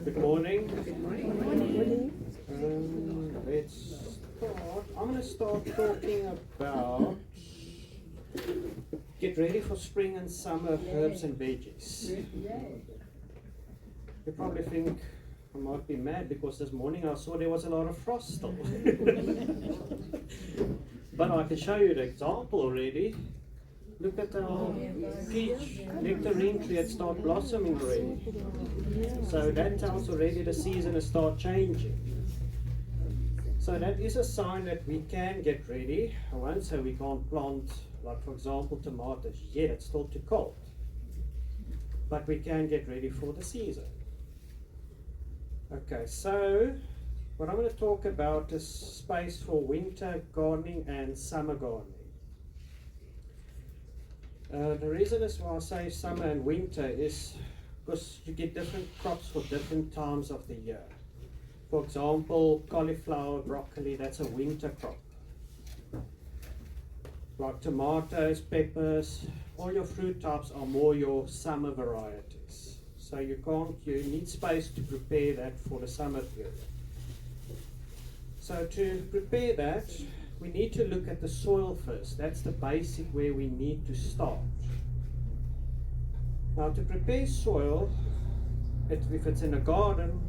Good morning. Good morning. Let's start. I'm going to start talking about get ready for spring and summer herbs and veggies. You probably think I might be mad because this morning I saw there was a lot of frost still. But I can show you the example already. Look at our peach nectarine tree, it start blossoming already. So that tells already the season has start changing. So that is a sign that we can get ready. I won't say we can't plant, like for example tomatoes, yet it's still too cold. But we can get ready for the season. Okay, so what I'm going to talk about is space for winter gardening and summer gardening. The reason is why I say summer and winter is because you get different crops for different times of the year. For example, cauliflower, broccoli, that's a winter crop. Like tomatoes, peppers, all your fruit types are more your summer varieties. So you need space to prepare that for the summer period. So to prepare that, we need to look at the soil first. That's the basic where we need to start. Now to prepare soil, if it's in a garden,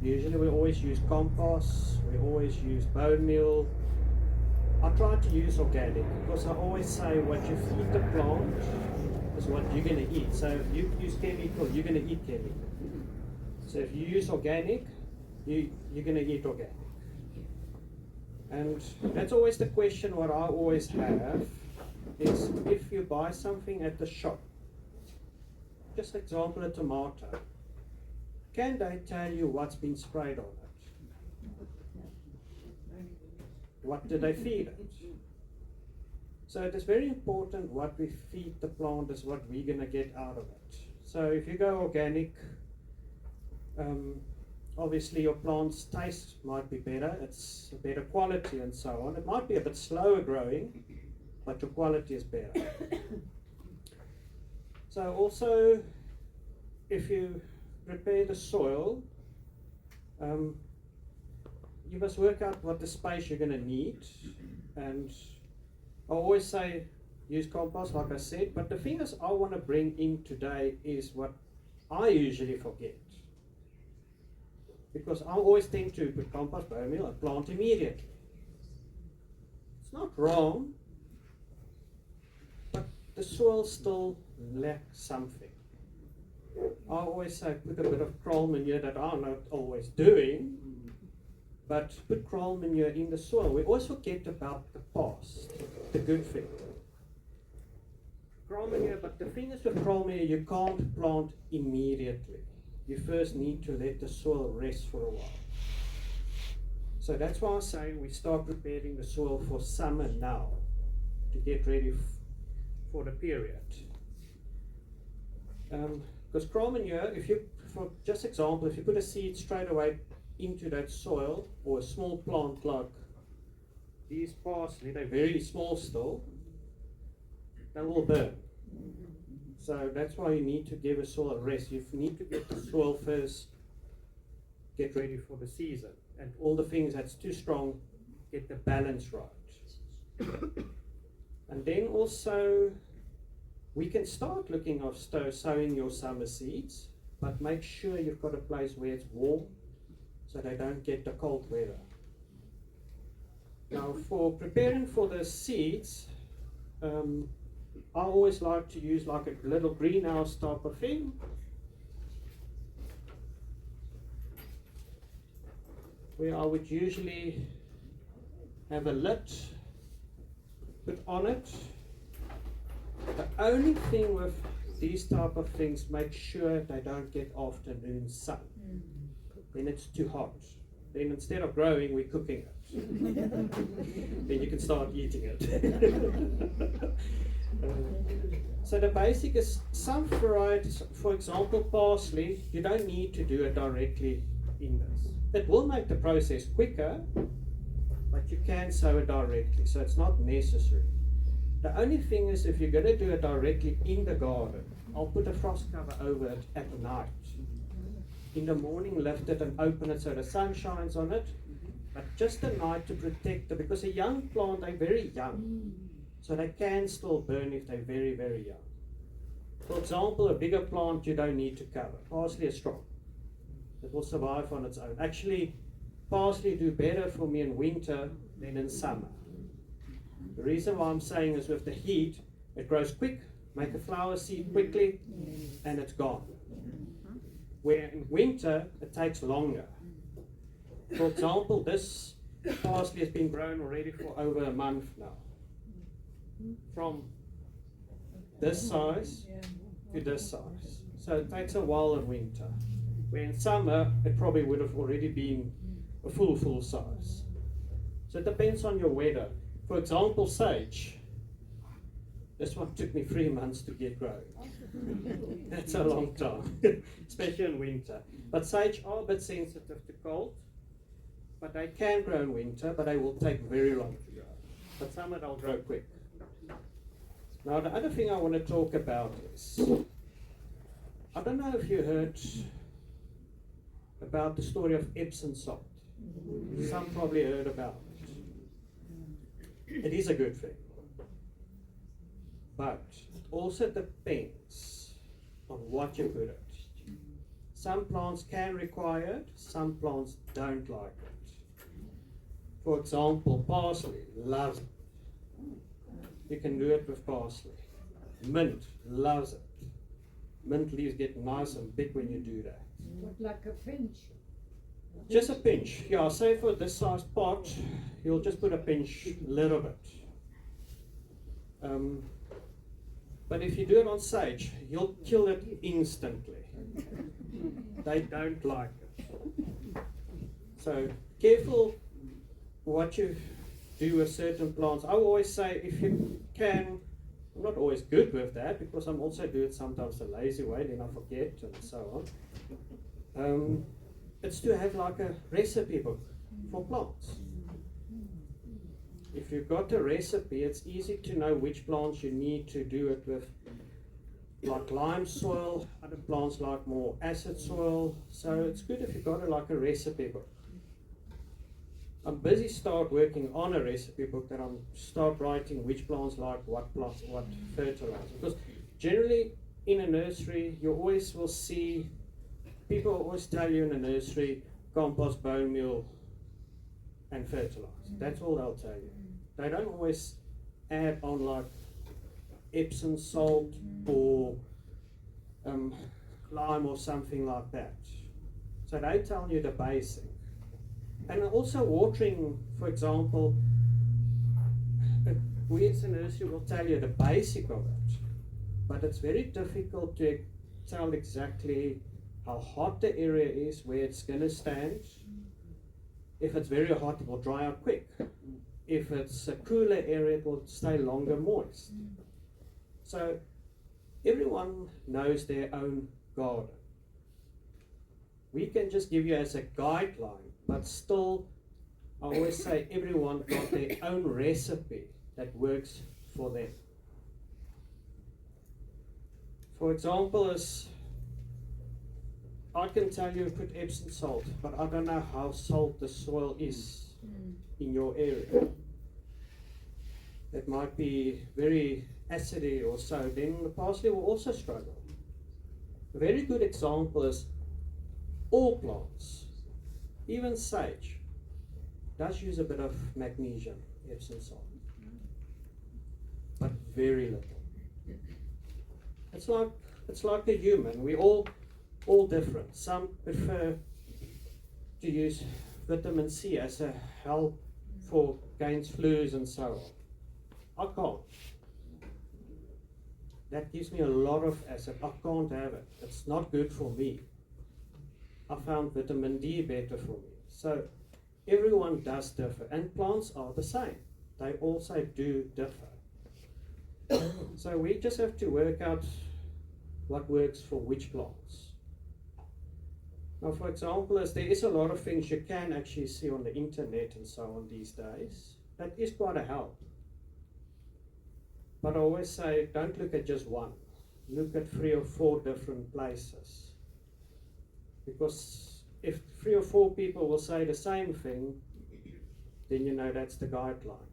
usually we always use compost, we always use bone meal. I try to use organic because I always say what you feed the plant is what you're going to eat. So if you use chemical, you're going to eat chemical. So if you use organic, you're going to eat organic. And that's always the question what I always have is if you buy something at the shop, just example a tomato, can they tell you what's been sprayed on it? What do they feed it? So it is very important what we feed the plant is what we're going to get out of it. So if you go organic, obviously your plant's taste might be better, it's a better quality and so on. It might be a bit slower growing, but your quality is better. So also, if you prepare the soil, you must work out what the space you're going to need. And I always say use compost, like I said, but the things I want to bring in today is what I usually forget. Because I always tend to put compost, bone meal, and plant immediately. It's not wrong, but the soil still lacks something. I always say put a bit of kraal manure that I'm not always doing, but put kraal manure in the soil. We always forget about the past, the good thing. Kraal manure, but the thing is with kraal manure, you can't plant immediately. You first need to let the soil rest for a while. So that's why I say we start preparing the soil for summer now to get ready for the period. Because kraal manure, for just example, if you put a seed straight away into that soil or a small plant like these parsley, they're very small still, they will burn. So that's why you need to give a soil a rest. You need to get the soil first, get ready for the season. And all the things that's too strong, get the balance right. And then also, we can start looking at sowing your summer seeds, but make sure you've got a place where it's warm, so they don't get the cold weather. Now for preparing for the seeds, I always like to use like a little greenhouse type of thing. Where I would usually have a lid, put on it. The only thing with these type of things, make sure they don't get afternoon sun. Then it's too hot. Then instead of growing, we're cooking it. Then you can start eating it. So the basic is some varieties, for example parsley, you don't need to do it directly in this. It will make the process quicker, but you can sow it directly, so it's not necessary. The only thing is if you're going to do it directly in the garden, I'll put a frost cover over it at night. in the morning lift it and open it so the sun shines on it, but just at night to protect it, because a young plant, they're very young, so they can still burn if they're very, very young. For example, a bigger plant you don't need to cover. Parsley is strong. It will survive on its own. Actually, parsley do better for me in winter than in summer. The reason why I'm saying is with the heat, it grows quick, make a flower seed quickly, and it's gone. Where in winter, it takes longer. For example, this parsley has been grown already for over a month now. From this size to this size. So it takes a while in winter. Where in summer, it probably would have already been a full size. So it depends on your weather. For example, sage. This one took me 3 months to get growing. That's a long time, especially in winter. But sage are a bit sensitive to cold, but they can grow in winter, but they will take very long to grow. But summer they'll grow quick. Now the other thing I want to talk about is, I don't know if you heard about the story of Epsom salt. Some probably heard about it. It is a good thing. But it also depends on what you put it. Some plants can require it, some plants don't like it. For example, parsley loves it. You can do it with parsley. Mint loves it. Mint leaves get nice and big when you do that. Like a pinch. Just a pinch. Yeah, say for this size pot, you'll just put a pinch, a little bit. But if you do it on sage, you'll kill it instantly. They don't like it. So careful what you do with certain plants. I always say if you can, I'm not always good with that because I'm also do it sometimes the lazy way, then I forget and so on. It's to have like a recipe book for plants. If you've got a recipe, it's easy to know which plants you need to do it with, like lime soil, other plants like more acid soil. So it's good if you've got like a recipe book. I'm busy start working on a recipe book that I'm start writing which plants like what plants, what fertilizer. Because generally in a nursery, you always will see, people always tell you in a nursery, compost, bone meal, and fertilizer. That's all they'll tell you. They don't always add on like Epsom salt or lime or something like that. So they tell you the basic. And also watering, for example, we as a nursery will tell you the basic of it, but it's very difficult to tell exactly how hot the area is, where it's going to stand. If it's very hot, it will dry out quick. If it's a cooler area, it will stay longer moist. So everyone knows their own garden. We can just give you as a guideline, but still, I always say everyone got their own recipe that works for them. For example, I can tell you put Epsom salt, but I don't know how salt the soil is in your area. It might be very acidy or so, then the parsley will also struggle. A very good example is all plants, even sage, does use a bit of magnesium, Epsom salt, but very little. It's like a human. We all different. Some prefer to use vitamin C as a help for against flus and so on. I can't. That gives me a lot of acid. I can't have it. It's not good for me. I found vitamin D better for me. So everyone does differ, and plants are the same. They also do differ. So we just have to work out what works for which plants. Now, for example, as there is a lot of things you can actually see on the internet and so on these days, that is quite a help. But I always say, don't look at just one. Look at 3 or 4 different places. Because if 3 or 4 people will say the same thing, then you know that's the guideline.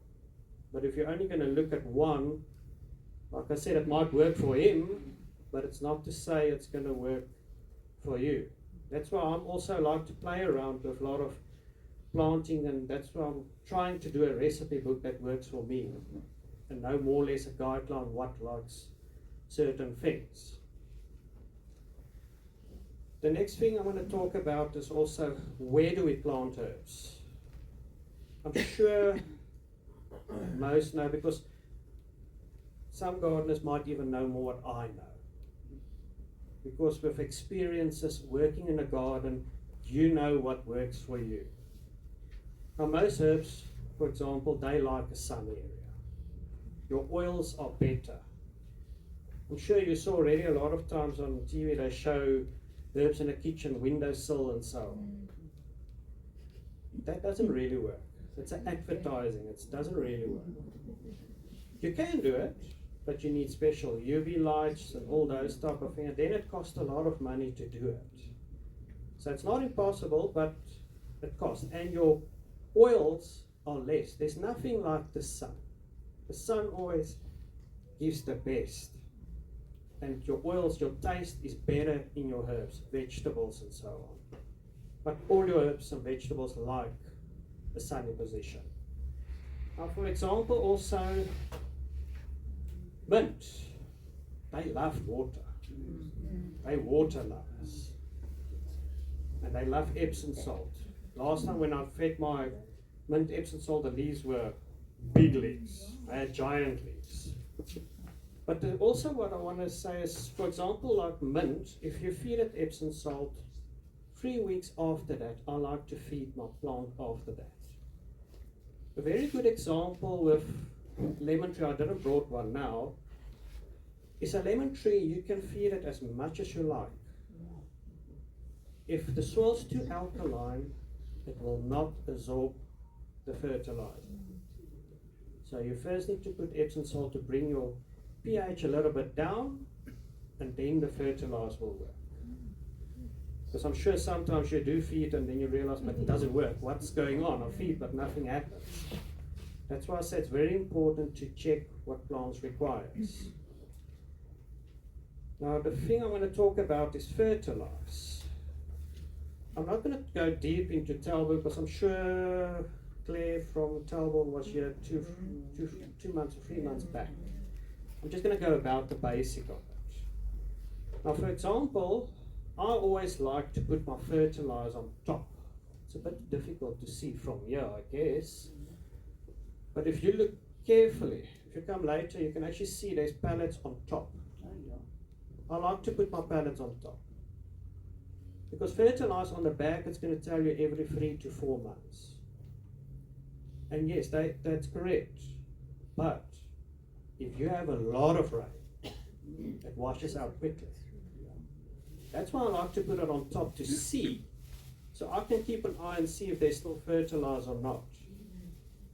But if you're only going to look at one, like I said, it might work for him, but it's not to say it's going to work for you. That's why I'm also like to play around with a lot of planting, and that's why I'm trying to do a recipe book that works for me, and know more or less a guideline what likes certain things. The next thing I'm going to talk about is also where do we plant herbs. I'm sure most know, because some gardeners might even know more what I know. Because with experiences working in a garden, you know what works for you. Now most herbs, for example, they like a sun area. Your oils are better. I'm sure you saw already a lot of times on TV they show herbs in a kitchen windowsill and so on. That doesn't really work. It's an advertising. It doesn't really work. You can do it, but you need special UV lights and all those type of things. Then it costs a lot of money to do it. So it's not impossible, but it costs. And your oils are less. There's nothing like the sun. The sun always gives the best. And your oils, your taste is better in your herbs, vegetables and so on. But all your herbs and vegetables like a sunny position. Now for example also mint. They love water. They water lovers. And they love Epsom salt. Last time when I fed my mint Epsom salt, the leaves were big leaves. They had giant leaves. But also what I want to say is, for example, like mint, if you feed it Epsom salt, 3 weeks after that, I like to feed my plant after that. A very good example with lemon tree, I didn't brought one now, is a lemon tree, you can feed it as much as you like. If the soil's too alkaline, it will not absorb the fertilizer. So you first need to put Epsom salt to bring your pH a little bit down, and then the fertilizer will work. Because I'm sure sometimes you do feed and then you realize, but it doesn't work. What's going on? I feed, but nothing happens. That's why I say it's very important to check what plants requires. Now the thing I'm going to talk about is fertilize. I'm not going to go deep into Talbot, because I'm sure Claire from Talbot was here 2 months or 3 months back. I'm just going to go about the basic of it. Now for example, I always like to put my fertilizer on top. It's a bit difficult to see from here, I guess. But if you look carefully, if you come later, you can actually see there's pellets on top. I like to put my pellets on top. Because fertilizer on the back, it's going to tell you every 3 to 4 months. And yes, that's correct. But if you have a lot of rain, it washes out quickly. That's why I like to put it on top to see. So I can keep an eye and see if there's still fertilizer or not.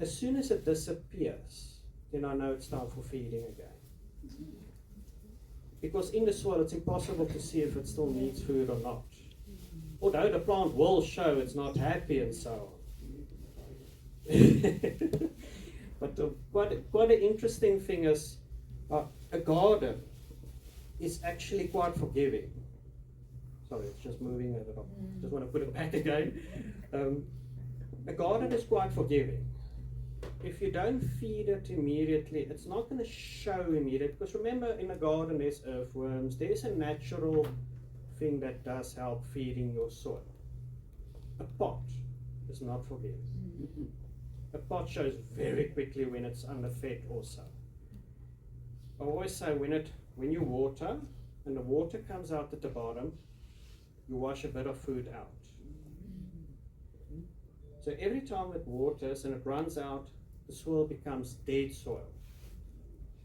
As soon as it disappears, then I know it's time for feeding again. Because in the soil it's impossible to see if it still needs food or not. Although the plant will show it's not happy and so on. But quite an interesting thing is a garden is actually quite forgiving. Sorry, it's just moving a little. Just want to put it back again. A garden is quite forgiving. If you don't feed it immediately, it's not going to show immediately. Because remember, in a garden there's earthworms. There's a natural thing that does help feeding your soil. A pot is not forgiving. A pot shows very quickly when it's underfed or so. I always say when you water, and the water comes out at the bottom, you wash a bit of food out. So every time it waters and it runs out, the soil becomes dead soil.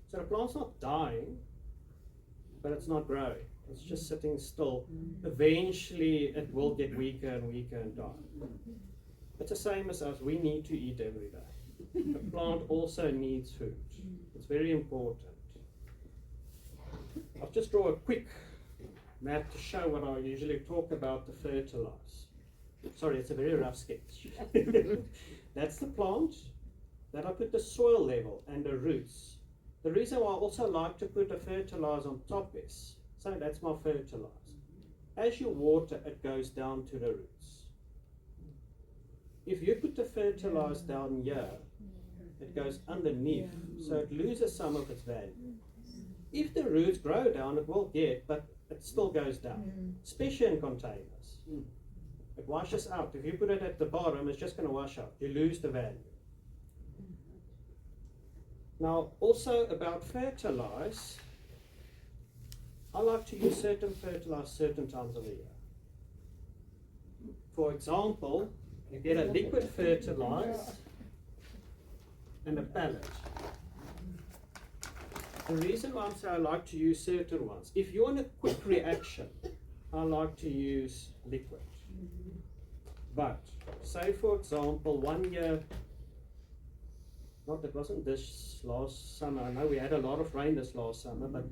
So the plant's not dying, but it's not growing. It's just sitting still. Eventually it will get weaker and weaker and die. It's the same as us. We need to eat every day. The plant also needs food. It's very important. I'll just draw a quick map to show what I usually talk about, the fertilize. Sorry, it's a very rough sketch. That's the plant. Then I put the soil level and the roots. The reason why I also like to put a fertilizer on top is, so that's my fertilizer. As you water, it goes down to the roots. If you put the fertilizer down here, it goes underneath, so it loses some of its value. If the roots grow down, it will get, but it still goes down, especially in containers. It washes out. If you put it at the bottom, it's just going to wash out. You lose the value. Now, also about fertilize, I like to use certain fertilize certain times of the year. For example, you get a liquid fertilize and a pellet. The reason why I'm saying I like to use certain ones, if you want a quick reaction, I like to use liquid. But, say for example, 1 year, it wasn't this last summer, I know we had a lot of rain this last summer, but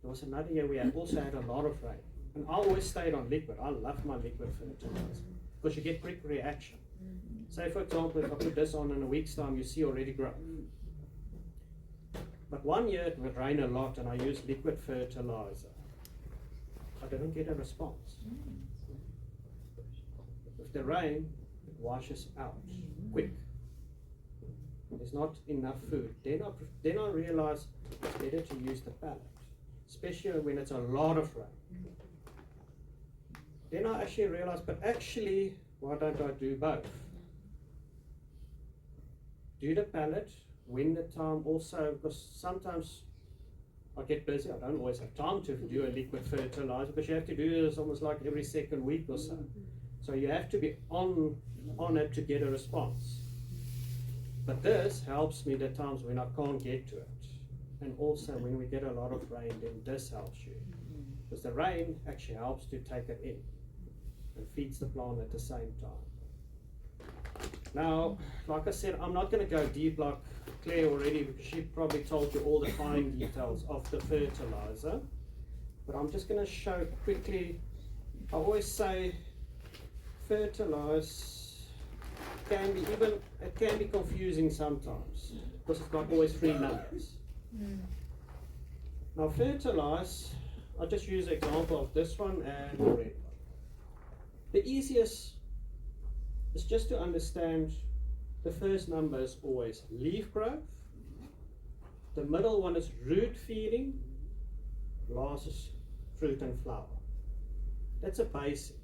there was another year we also had a lot of rain. And I always stayed on liquid. I love my liquid fertilizer because you get quick reaction. Say for example, if I put this on in a week's time, you see already growth. But 1 year it would rain a lot and I used liquid fertilizer. I didn't get a response. With the rain, it washes out quick. There's not enough food. Then I realized it's better to use the pellet, especially when it's a lot of rain. Then I actually realized, but actually, why don't I do both? Do the pellet when the time also, because sometimes I get busy, I don't always have time to do a liquid fertilizer, because you have to do this almost like every second week or so. So you have to be on it to get a response. But this helps me the times when I can't get to it. And also when we get a lot of rain, then this helps you. Because the rain actually helps to take it in and feeds the plant at the same time. Now, like I said, I'm not going to go deep like Claire already, because she probably told you all the fine details of the fertilizer. But I'm just going to show quickly. I always say fertilize it can be confusing sometimes because it's not always 3 numbers. Now fertilize, I'll just use an example of this one and the red one. The easiest is just to understand the first number is always leaf growth, the middle one is root feeding, last is fruit and flower. That's a basic.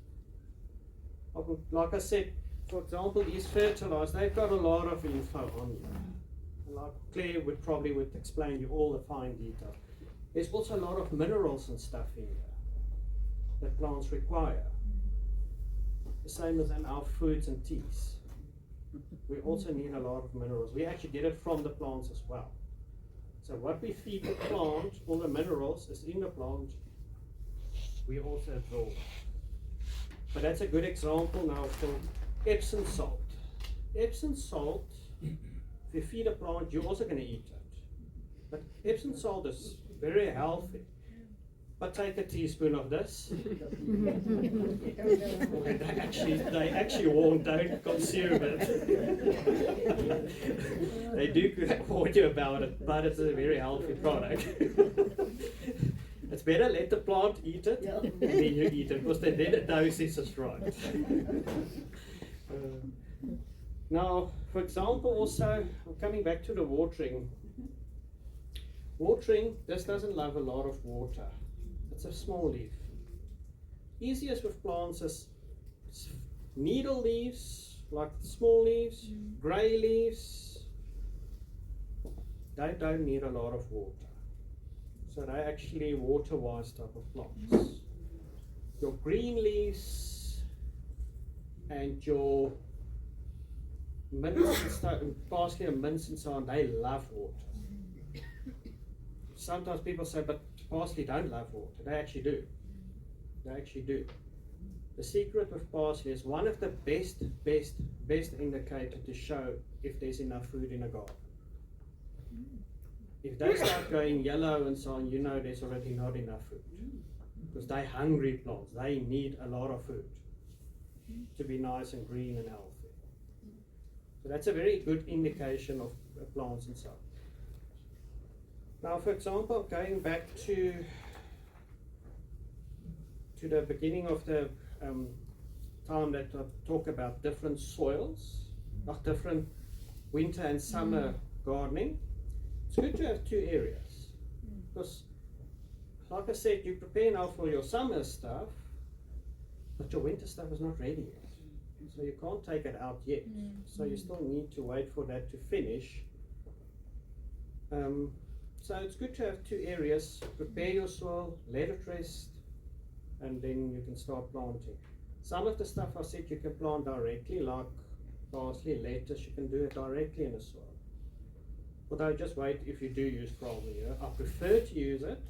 Like I said, for example, these fertilizers, they've got a lot of info on here. Like Claire would explain you all the fine details. There's also a lot of minerals and stuff in here that plants require. The same as in our foods and teas. We also need a lot of minerals. We actually get it from the plants as well. So what we feed the plant, all the minerals is in the plant, we also absorb. But that's a good example now for Epsom salt. Epsom salt, if you feed a plant, you're also going to eat it. But Epsom salt is very healthy. But take a teaspoon of this. they actually warn, don't consume it. They do warn you about it, but it's a very healthy product. It's better let the plant eat it than you eat it, because then the dosage is right. Now, for example, also, I'm coming back to the watering. Watering, this doesn't love a lot of water. It's a small leaf. Easiest with plants is needle leaves, like small leaves, grey leaves. They don't need a lot of water. So they're actually water-wise type of plants. Your green leaves and your mints and stuff, parsley and mints and so on, they love water. Sometimes people say, but parsley don't love water. They actually do. They actually do. The secret with parsley is one of the best indicator to show if there's enough food in a garden. If they start going yellow and so on, you know there's already not enough food. because they're hungry plants. They need a lot of food to be nice and green and healthy. So that's a very good indication of plants inside. Now, for example, going back to the beginning of the time that I talk about different soils, different winter and summer gardening, it's good to have 2 areas. Because, like I said, you prepare now for your summer stuff, but your winter stuff is not ready yet. So you can't take it out yet. So you still need to wait for that to finish. So it's good to have 2 areas. Prepare your soil, let it rest, and then you can start planting. Some of the stuff I said you can plant directly, like parsley, lettuce, you can do it directly in the soil. Although just wait if you do use gravel. I prefer to use it,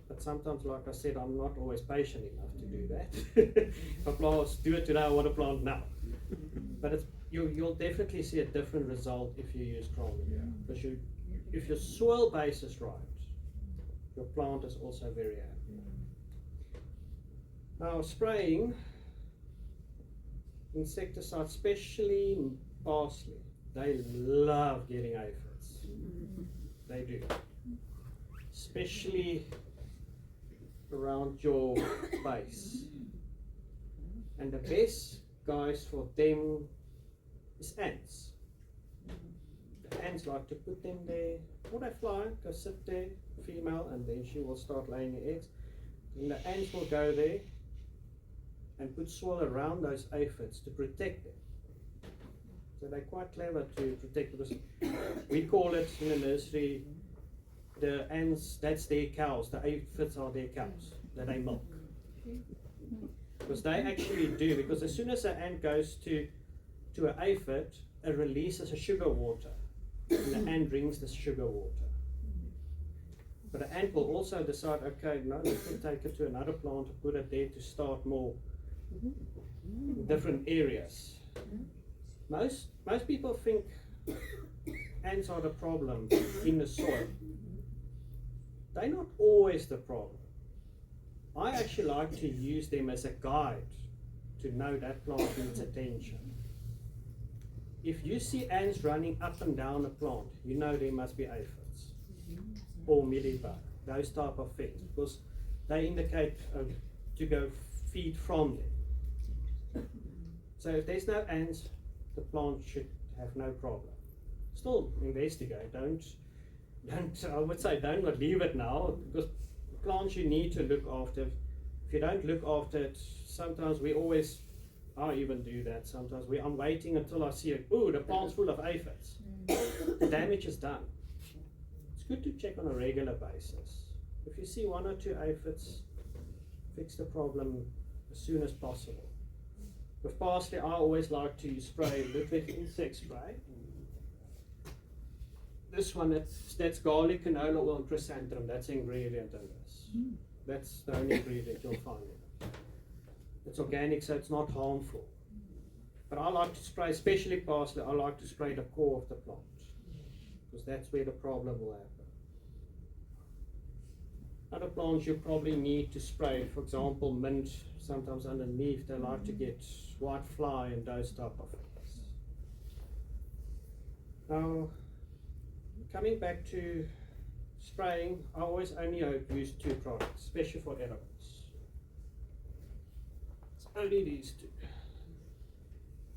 but sometimes, like I said, I'm not always patient enough to do that. If I do it today, I want to plant now. But you'll definitely see a different result if you use gravel. Because if your soil base is right, your plant is also very happy. Now, spraying insecticides, especially parsley, they love getting aphids. They do. Especially around your base. And the best guys for them is ants. The ants like to put them there, or they fly, go sit there, female, and then she will start laying the eggs. And the ants will go there and put soil around those aphids to protect them. So they're quite clever to protect, because we call it in the nursery, the ants, that's their cows, the aphids are their cows that they milk. Because they actually do, because as soon as an ant goes to an aphid, it releases a sugar water, and the ant drinks the sugar water. But the ant will also decide, okay, no, let me take it to another plant and put it there to start more different areas. Most people think ants are the problem in the soil. They're not always the problem. I actually like to use them as a guide to know that plant needs attention. If you see ants running up and down a plant, you know there must be aphids or mealybug, those type of things, because they indicate to go feed from them. So if there's no ants, the plant should have no problem. Still investigate. Don't. I would say don't leave it now, because plants you need to look after. If you don't look after it, sometimes I even do that. Sometimes I'm waiting until I see it. Ooh, the plant's full of aphids. The damage is done. It's good to check on a regular basis. If you see 1 or 2 aphids, fix the problem as soon as possible. With parsley, I always like to spray Ludwig insect spray. This one, that's garlic, canola oil, and chrysanthemum. That's the ingredient in this. That's the only ingredient you'll find in it. It's organic, so it's not harmful. But I like to spray, especially parsley, I like to spray the core of the plant, because that's where the problem will happen. Other plants you probably need to spray, for example, mint, sometimes underneath, they like to get white fly and those type of things. Now, coming back to spraying, I always only use 2 products, especially for edibles. It's only these 2.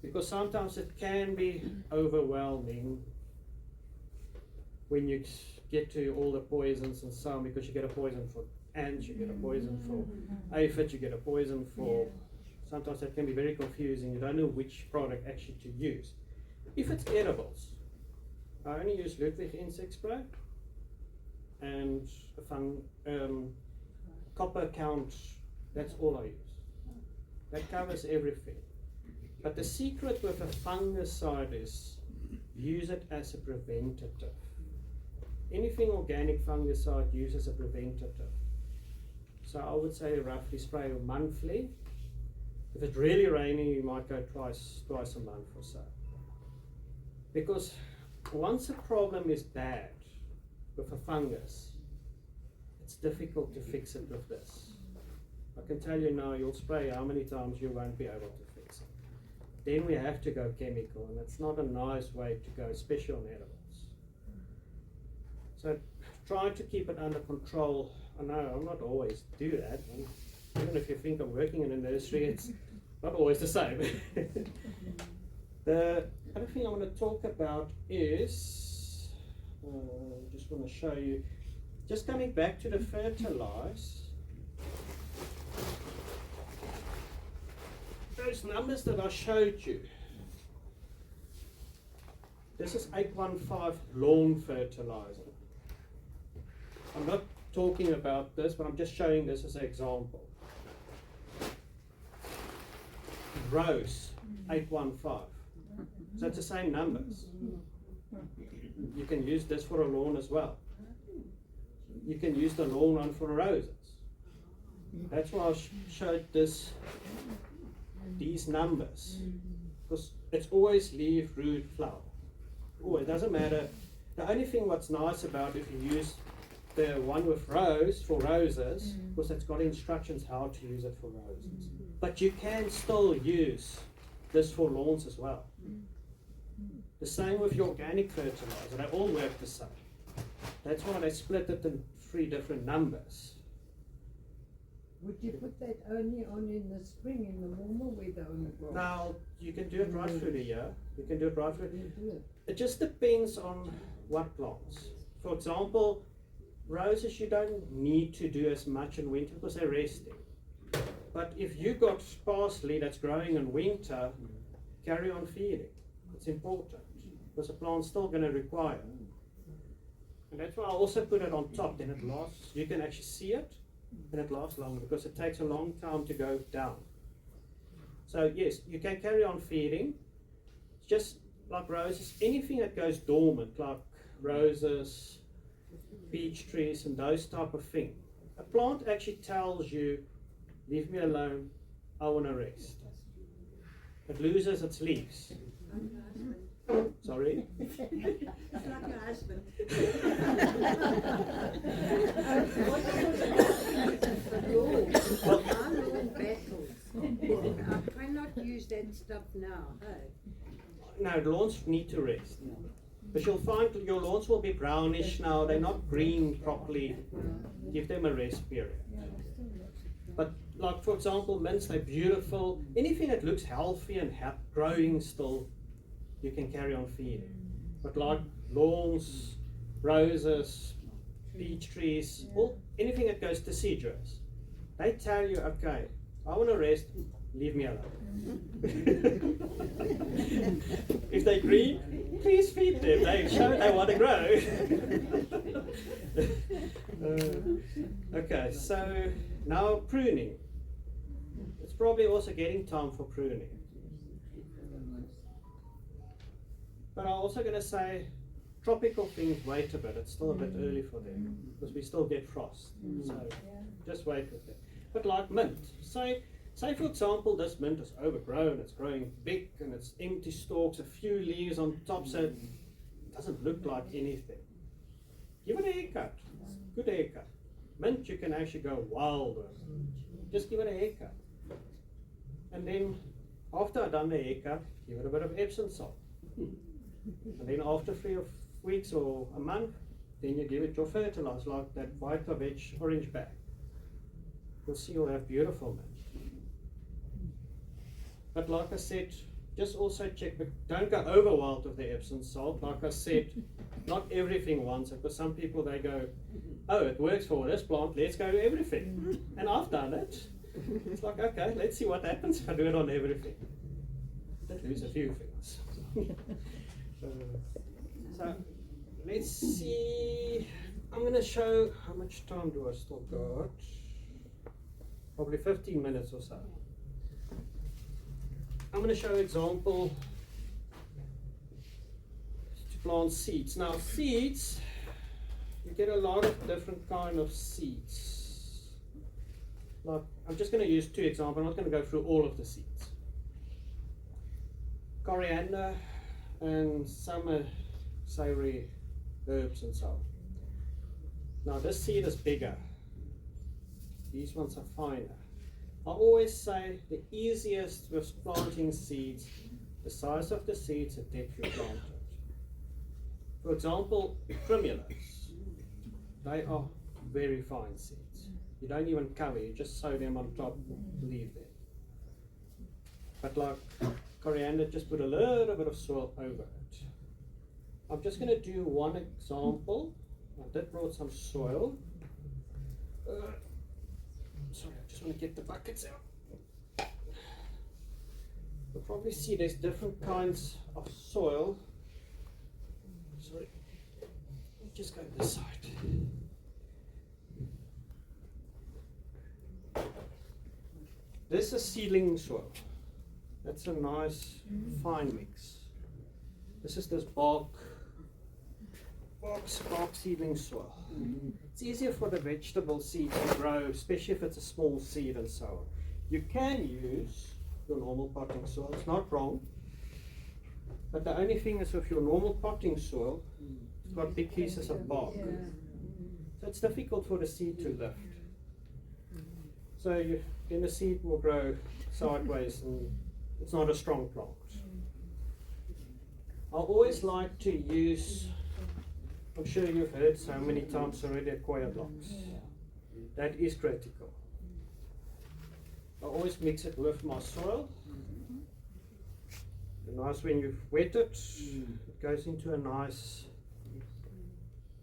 Because sometimes it can be overwhelming when you get to all the poisons and so on, because you get a poison for ants, you get a poison for aphids, you get a poison for... Sometimes that can be very confusing. You don't know which product actually to use. If it's edibles, I only use Ludwig insect spray and copper count. That's all I use. That covers everything. But the secret with a fungicide is use it as a preventative. Anything organic fungicide, use as a preventative. So I would say roughly spray monthly. If it's really rainy, you might go twice a month or so. Because once a problem is bad with a fungus, it's difficult to fix it with this. I can tell you now, you'll spray how many times you won't be able to fix it. Then we have to go chemical, and it's not a nice way to go, especially on edibles. So try to keep it under control. I know I'm not always do that. And even if you think I'm working in a nursery, it's not always the same. The other thing I want to talk about is, just want to show you, just coming back to the fertilize. Those numbers that I showed you. This is 815 lawn fertilizer. I'm not talking about this, but I'm just showing this as an example. Rose, 815. So it's the same numbers. You can use this for a lawn as well. You can use the lawn one for roses. That's why I showed these numbers. Because it's always leaf, root, flower. Always, doesn't matter. The only thing what's nice about if you use the one with rose for roses, because it's got instructions how to use it for roses. But you can still use this for lawns as well. The same with your organic fertilizer, they all work the same. That's why they split it in 3 different numbers. Would you put that only on in the spring, in the warmer weather on the grass? Now, you can do it right through the year. You can do it right through. Do it. It just depends on what plants. For example, roses you don't need to do as much in winter because they're resting. But if you got parsley that's growing in winter, carry on feeding. It's important because the plant's still going to require. And that's why I also put it on top, then it lasts. You can actually see it and it lasts longer because it takes a long time to go down. So yes, you can carry on feeding. It's just like roses, anything that goes dormant, like roses, peach trees and those type of thing. A plant actually tells you, leave me alone, I want to rest. It loses its leaves. Sorry? It's like your husband. I'm on battles. I cannot use that stuff now. No, lawns need to rest. But you'll find your lawns will be brownish now, they're not green properly. Give them a rest period. But like for example, mints, they're beautiful. Anything that looks healthy and growing still, you can carry on feeding. But like lawns, roses, peach trees, anything that goes deciduous, they tell you, okay, I want to rest, leave me alone. If they're green, please feed them. They show they want to grow. Okay, so now pruning. It's probably also getting time for pruning. But I'm also going to say tropical things wait a bit. It's still a bit early for them because we still get frost. So just wait with it. But like mint, say for example this mint is overgrown, it's growing big and it's empty stalks, a few leaves on top, so it doesn't look like anything. Give it a haircut, good haircut. Mint you can actually go wild with. Just give it a haircut. And then after I've done the haircut, give it a bit of Epsom salt. And then after 3 weeks or a month, then you give it your fertilizer like that Rika Veg orange bag. You'll see you'll have beautiful mint. But like I said, just also check, but don't go over wild with the Epsom salt. Like I said, not everything once, because some people they go, oh, it works for this plant, let's go everything. And I've done it. It's like, okay, let's see what happens if I do it on everything. That lose a few things. So let's see. I'm going to show how much time do I still got. Probably 15 minutes or so. I'm going to show an example to plant seeds. Now seeds, you get a lot of different kind of seeds. Like, I'm just going to use 2 examples. I'm not going to go through all of the seeds. Coriander and some savory herbs and so on. Now this seed is bigger. These ones are finer. I always say the easiest with planting seeds, the size of the seeds, the depth you plant it. For example, primulas, they are very fine seeds. You don't even cover, you just sow them on top, leave them. But like coriander, just put a little bit of soil over it. I'm just going to do one example. I did brought some soil. Sorry, I just want to get the buckets out. You'll probably see there's different kinds of soil. Sorry, let me just go to this side. This is seedling soil. That's a nice fine mix. This is this bark seedling soil. It's easier for the vegetable seed to grow, especially if it's a small seed and so on. You can use your normal potting soil, it's not wrong. But the only thing is with your normal potting soil, it's got big pieces of bark. So it's difficult for the seed to lift. So then the seed will grow sideways and it's not a strong plant. I always like to use, I'm sure you've heard so many times already, acquired blocks. That is critical. I always mix it with my soil. Nice when you've wet it, it goes into a nice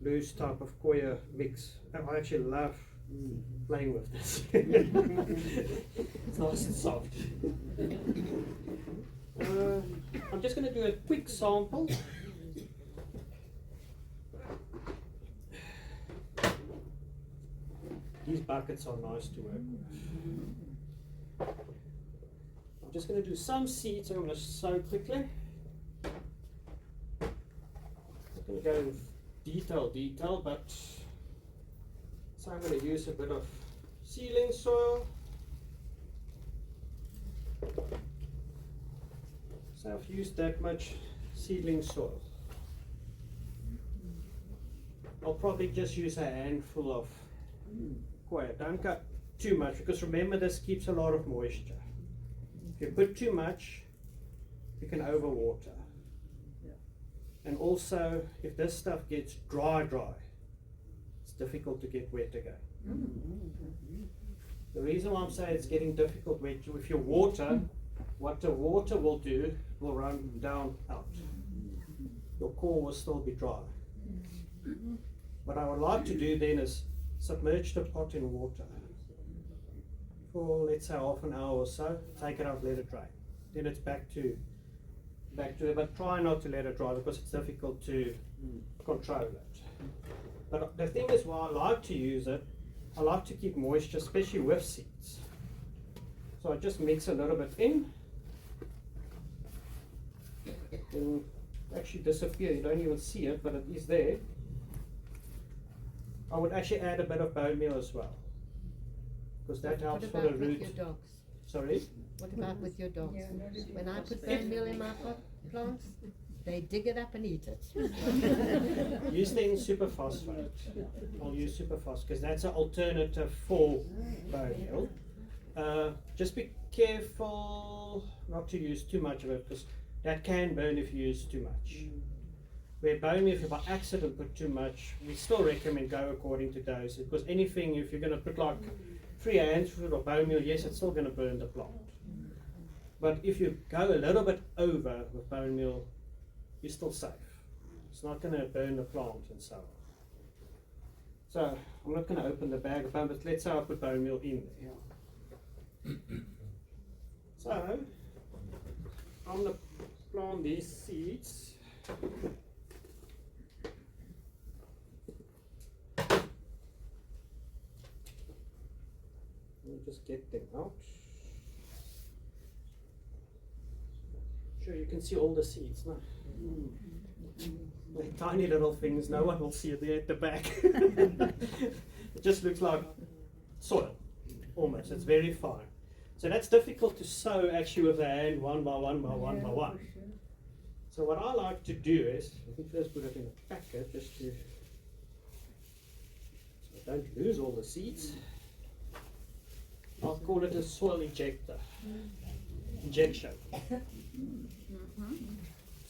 loose type of coir mix. I actually love playing with this. It's nice and soft. I'm just going to do a quick sample. These buckets are nice to work with. I'm just going to do some seeds I'm going to sow quickly. I'm not going to go in detail, but so I'm going to use a bit of seedling soil. So I've used that much seedling soil. I'll probably just use a handful of coir. Don't cut too much, because remember, this keeps a lot of moisture. If you put too much, you can overwater. And also, if this stuff gets dry, it's difficult to get wet again. The reason why I'm saying it's getting difficult wet, if you water, what the water will do, will run down out. Your core will still be dry. What I would like to do then is submerge the pot in water for, let's say, half an hour or so, take it out, let it dry. Then it's back to it, but try not to let it dry because it's difficult to control it. But the thing is, why I like to use it, I like to keep moisture, especially with seeds. So I just mix a little bit in, and actually disappear, you don't even see it, but it is there. I would actually add a bit of bone meal as well, because that helps for the root. With your dogs? Sorry? What about with your dogs? When I put bone meal in my pot plants, they dig it up and eat it. Use then superphosphate. I'll use superphosphate because that's an alternative for bone meal. Just be careful not to use too much of it, because that can burn if you use too much. Where bone meal, if you by accident put too much, we still recommend go according to dose, because anything, if you're going to put like 3 handfuls of bone meal, yes, it's still going to burn the plant. But if you go a little bit over with bone meal, you're still safe. It's not going to burn the plant and so on. So I'm not going to open the bag of bone, but let's say I put bone meal in there. So I'm going to plant these seeds. We'll just get them out. Sure, you can see all the seeds now. They're tiny little things, no one will see it there at the back. It just looks like soil, almost. It's very fine. So that's difficult to sow actually with a hand, one by one by one by one. So what I like to do is, let me first put it in a packet just to, so I don't lose all the seeds. I'll call it a soil injection.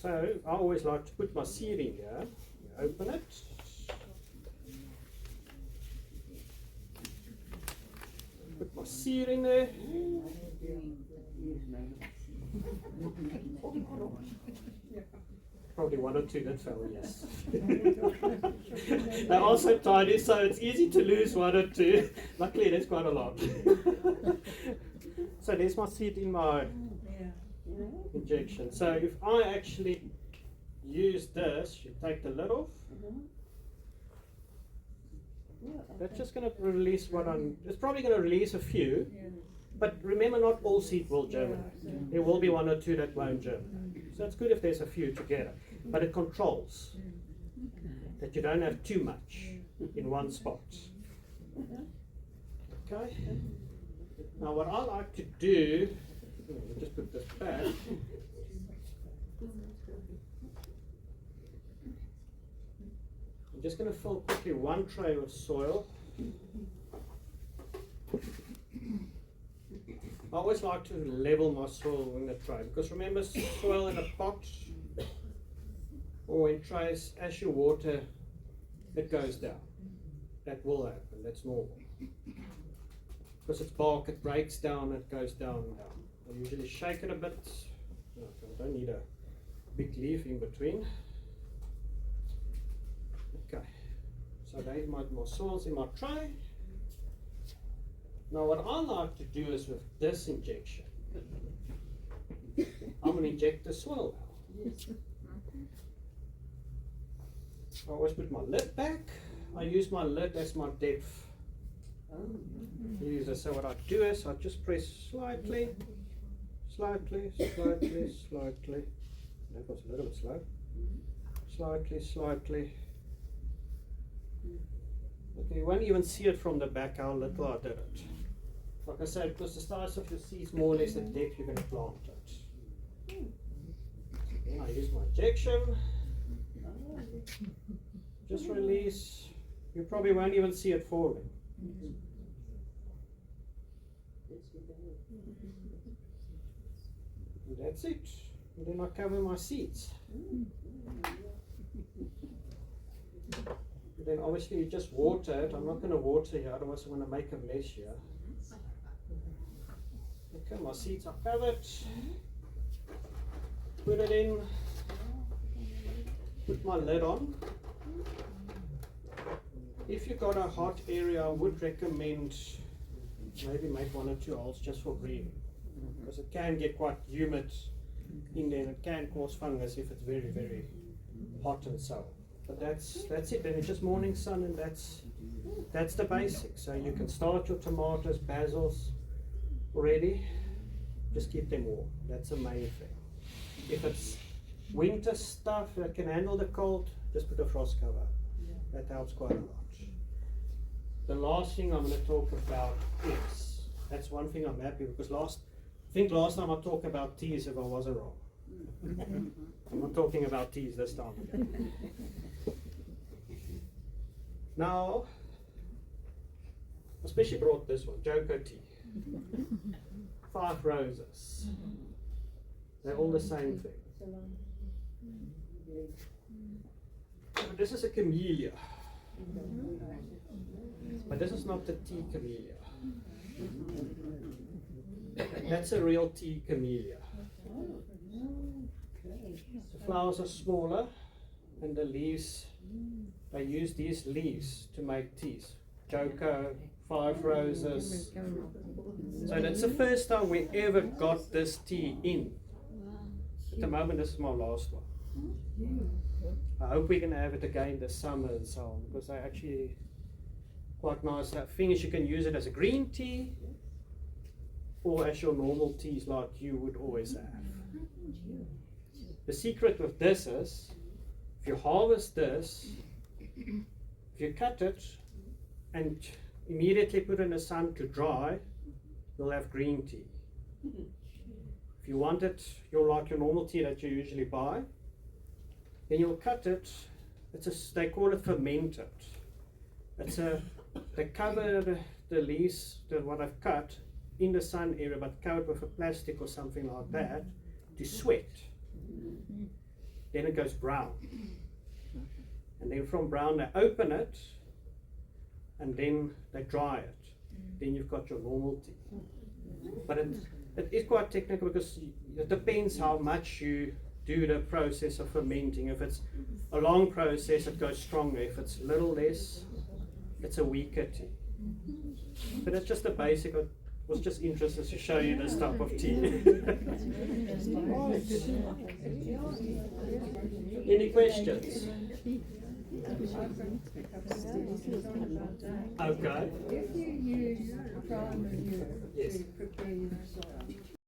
So I always like to put my seed in here. You open it. Put my seed in there. Probably one or two that fell, yes. They're also tiny, so it's easy to lose one or two. Luckily, there's quite a lot. So there's my seed in my injection. So if I actually use this, you take the lid off. That's just going to release it's probably going to release a few. But remember, not all seed will germinate. There will be one or two that won't germinate. So it's good if there's a few together. But it controls that you don't have too much in one spot. Okay? Now what I like to do, let me just put this back. I'm just going to fill quickly one tray with soil. I always like to level my soil in the tray, because remember, soil in a pot or in trays, as you water, it goes down. That will happen, that's normal. Because it's bark, it breaks down, it goes down and down. I usually shake it a bit. No, I don't need a big leaf in between. Okay, so there's my soils in my tray. Now what I like to do is with this injection, I'm going to inject the soil now. I always put my lid back. I use my lid as my depth. So what I do is I just press slightly, slightly, slightly, slightly. That was a little bit slow. Slightly, slightly. Okay, you won't even see it from the back how little I did it. Like I said, because the size of your seed is more or less the depth you're going to plant it. Then I use my injection. Just release. You probably won't even see it forming. And that's it. And then I cover my seeds. Then obviously you just water it. I'm not going to water here, otherwise I'm going to make a mess here. Okay, my seeds are covered. Put it in. Put my lid on. If you've got a hot area, I would recommend maybe make 1 or 2 holes just for breathing. Because it can get quite humid in there and it can cause fungus if it's very, very hot and so. But that's it. Then it's just morning sun, and that's the basics. So you can start your tomatoes, basils already. Just keep them warm. That's the main thing. If it's winter stuff that can handle the cold, just put a frost cover. That helps quite a lot. The last thing I'm going to talk about is, that's one thing I'm happy because I think last time I talked about teas if I wasn't wrong. I'm not talking about teas this time again. Now, I especially brought this one, Joko tea. 5 roses. They're all the same thing. But this is a camellia. But this is not the tea camellia. That's a real tea camellia. The flowers are smaller and the leaves, I use these leaves to make teas. Joko, 5 roses. So that's the first time we ever got this tea in. At the moment this is my last one. I hope we can have it again this summer and so on, because they're actually quite nice. That thing is you can use it as a green tea or as your normal teas like you would always have. The secret with this is, if you harvest this, if you cut it and immediately put it in the sun to dry, you'll have green tea. If you want it, you'll like your normal tea that you usually buy, then you'll cut it. They call it fermented. They cover the leaves, what I've cut, in the sun area but covered with a plastic or something like that to sweat. Then it goes brown. And then from brown they open it and then they dry it. Then you've got your normal tea. But it is quite technical because it depends how much you do the process of fermenting. If it's a long process, it goes stronger. If it's a little less, it's a weaker tea. But it's just the basic. I was just interested to show you this type of tea. Any questions? Okay. If you use primary Yes. to prepare your soil,